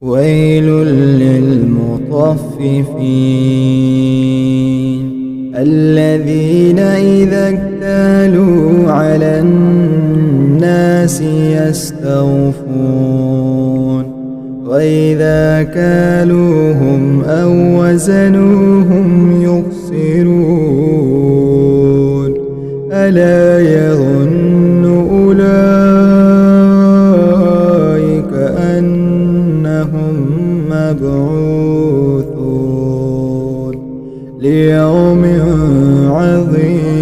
ويل للمطففين الذين إذا اكتالوا على الناس يستوفون وإذا كالوهم أو وزنوهم يخسرون ألا يظن أولئك أنهم مبعوثون ليوم عظيم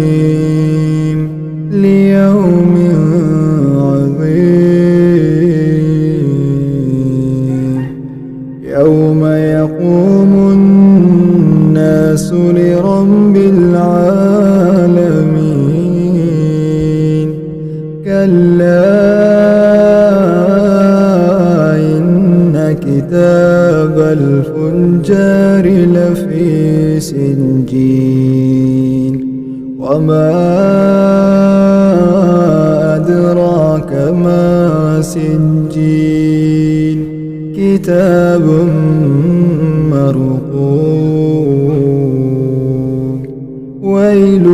يوم يقوم الناس لرب العالمين كلا إن كتاب الفجار لفي سجين وما أدراك ما سجين كتاب مرقوم ويل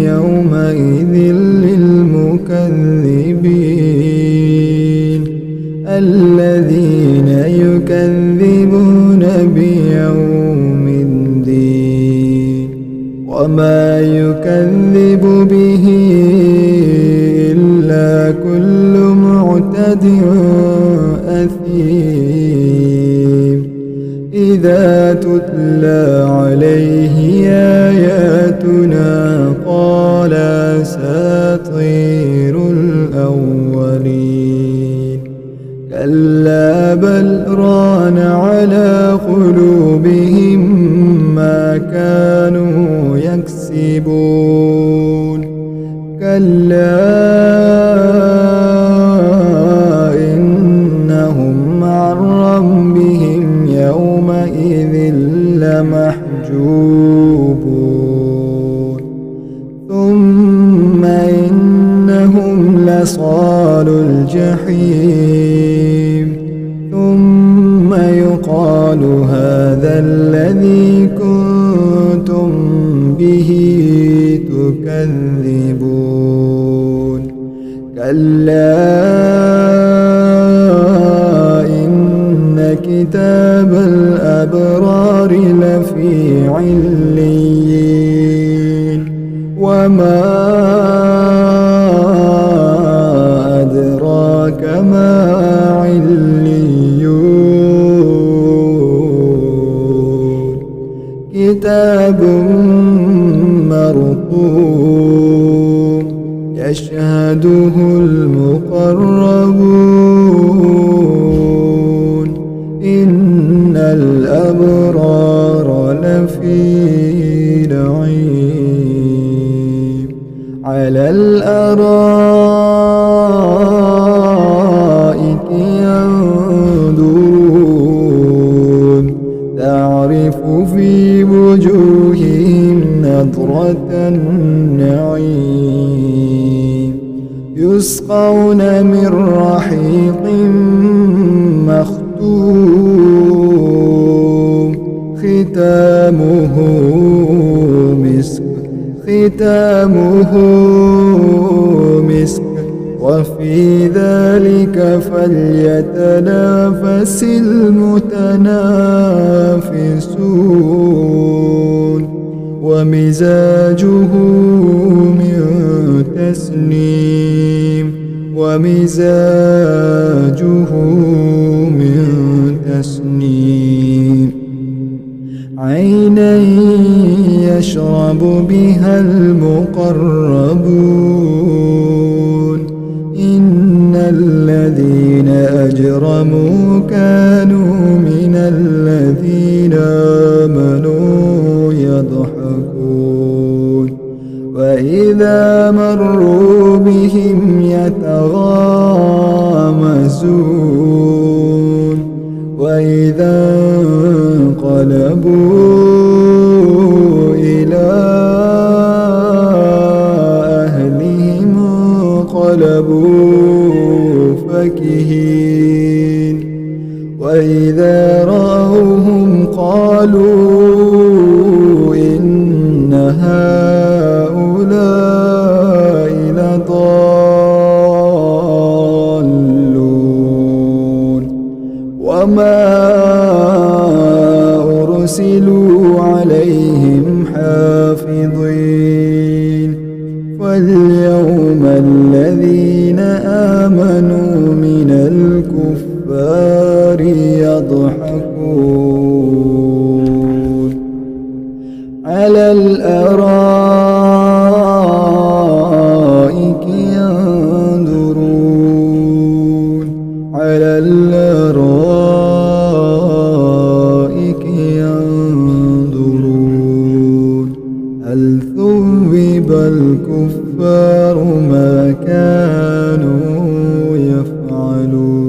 يومئذ للمكذبين الذين يكذبون بيوم الدين وما يكذب به إلا كل معتد أثيم إذا تتلى عليه آياتنا قال أساطير الأولين كلا بل ران على قلوبهم ما كانوا يكسبون كلا إنهم عن ربهم يومئذ لمحجوبون ثم إنهم لصال الجحيم ثم يقال هذا الذي كنتم به تكذبون كلا إن كتاب الأبرار لفي عليين وما أدراك ما عليون كتاب مرقوم يشهده المقربون إن الأبرار لفي نعيم على الأرائك ينظرون تعرف في وجوههم نضرة النعيم يسقون من رحيق مختوم ختامه مسك وفي ذلك فليتنافس المتنافسون ومزاجه من تسنيم عينا يشرب بها المقربون إن الذين أجرموا كانوا من الذين آمنوا يضحكون وإذا مروا بهم يتغامزون وإذا انقلبوا إلى أهلهم انقلبوا فاكهين وإذا رأوهم قالوا إن هؤلاء لضالون وما أرسلوا عليهم حافظين فاليوم الذين آمنوا من الكفار يضحكون على الأرائك ينظرون على الأرائك ينظرون هل ثوب الكفار ما كانوا يفعلون